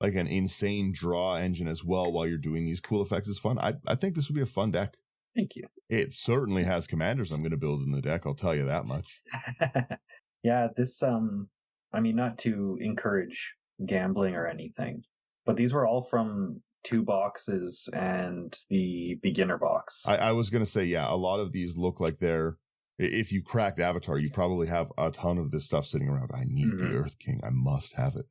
insane draw engine as well while you're doing these cool effects is fun. I think this would be a fun deck. Thank you. It certainly has commanders I'm going to build in the deck. I'll tell you that much. Yeah, this, not to encourage gambling or anything, but these were all from 2 boxes and the beginner box. I was going to say, yeah, a lot of these look like if you cracked Avatar, you probably have a ton of this stuff sitting around. I need the Earth King. I must have it.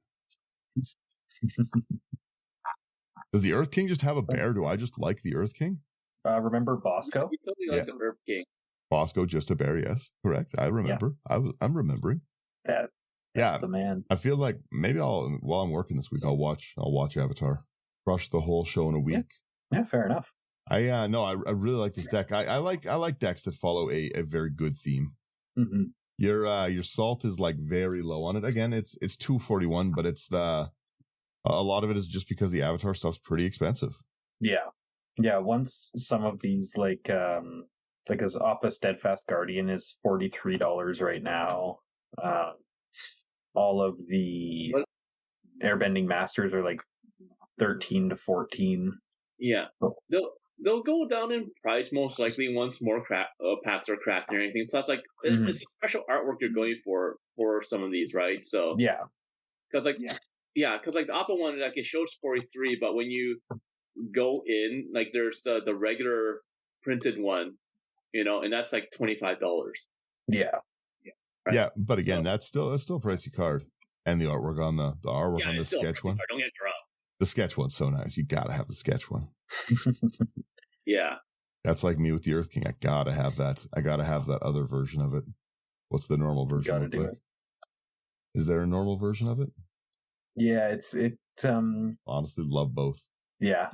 Does the Earth King just have a bear? Do I just like the Earth King? Remember Bosco? You totally like the Earth King. Bosco, just a bear, yes. Correct. I remember. Yeah. I'm remembering. That's the man. I feel like maybe while I'm working this week, I'll watch Avatar. Crush the whole show in a week. Yeah, fair enough. I really like this deck. I like decks that follow a very good theme. Mm-hmm. Your salt is like very low on it. Again, it's 241, but it's a lot of it is just because the Avatar stuff's pretty expensive. Yeah. Once some of these like as Appa Steadfast Guardian is $43 right now. All of the Airbending Masters are like 13 to 14. Yeah, they'll go down in price most likely once more packs are cracked or anything. Plus, like it's a special artwork you're going for some of these, right? So yeah, because the Appa one, like it shows 43, but when you go in, like there's the regular printed one, and that's like $25. Yeah. Right. Yeah, but again, that's still a pricey card, and the artwork on the artwork on the sketch one. Don't get me wrong. The sketch one's so nice. You gotta have the sketch one. Yeah. That's like me with the Earth King. I gotta have that. I gotta have that other version of it. What's the normal version? Gotta do like? it. Is there a normal version of it? Yeah, Honestly, love both. Yeah,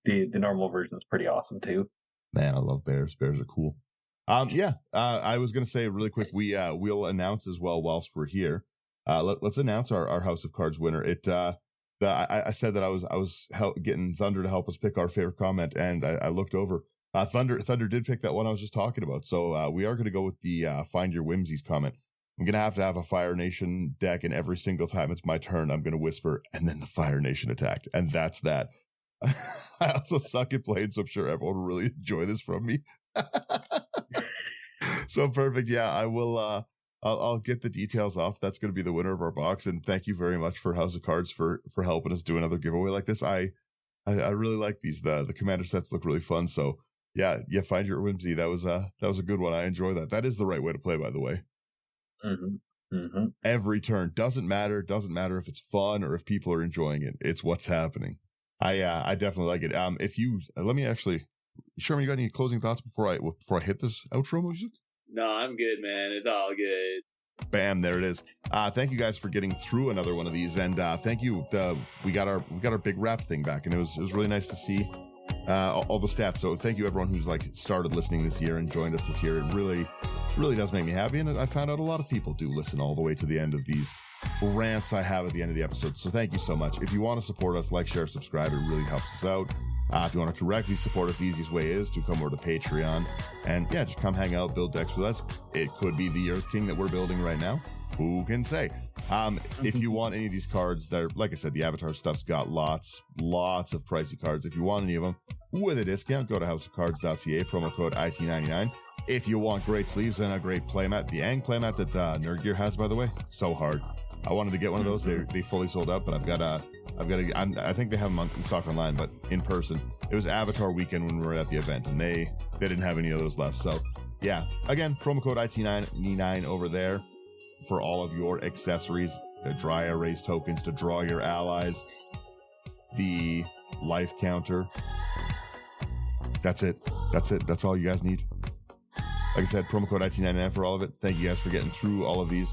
the normal version is pretty awesome too. Man, I love bears. Bears are cool. I was gonna say really quick. We'll announce as well whilst we're here. Let's announce our House of Cards winner. I said that I was getting Thunder to help us pick our favorite comment, and I looked over. Thunder did pick that one I was just talking about. So we are going to go with the Find Your Whimsies comment. I'm going to have a Fire Nation deck, and every single time it's my turn, I'm going to whisper, and then the Fire Nation attacked. And that's that. I also suck at playing, so I'm sure everyone will really enjoy this from me. So perfect. Yeah, I will. I'll get the details off. That's going to be the winner of our box. And thank you very much for House of Cards for helping us do another giveaway like this. I really like these. The commander sets look really fun. So yeah, Find Your Whimsy. That was a good one. I enjoy that. That is the right way to play, by the way. Mm-hmm. Mm-hmm. Every turn doesn't matter if it's fun or if people are enjoying it. It's what's happening. I definitely like it. If you let me actually, Sherman, you got any closing thoughts before I hit this outro music? No, I'm good, man. It's all good. Bam, there it is. Thank you guys for getting through another one of these, and thank you. We got our big wrap thing back, and it was really nice to see all the stats. So thank you everyone who's started listening this year and joined us this year. It really does make me happy, and I found out a lot of people do listen all the way to the end of these rants I have at the end of the episode. So thank you so much. If you want to support us, like, share, subscribe. It really helps us out. If you want to directly support us, the easiest way is to come over to Patreon and just come hang out, build decks with us. It could be the Earth King that we're building right now. Who can say? If you want any of these cards, like I said, the Avatar stuff's got lots of pricey cards. If you want any of them with a discount, go to houseofcards.ca, promo code IT99. If you want great sleeves and a great playmat, the Aang playmat that Nerd Gear has, by the way, so hard. I wanted to get one of those. They fully sold out, but I think they have them in stock online, but in person. It was Avatar weekend when we were at the event, and they didn't have any of those left. So yeah, again, promo code IT99 over there for all of your accessories, the dry erase tokens to draw your allies, the life counter. That's it. That's all you guys need. Like I said, promo code IT99 for all of it. Thank you guys for getting through all of these.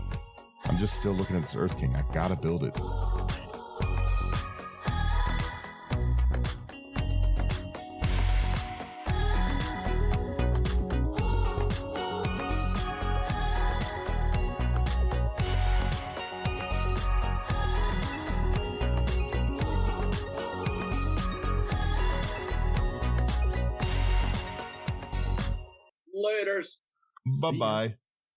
I'm just still looking at this Earth King. I gotta build it. Laters. Bye-bye.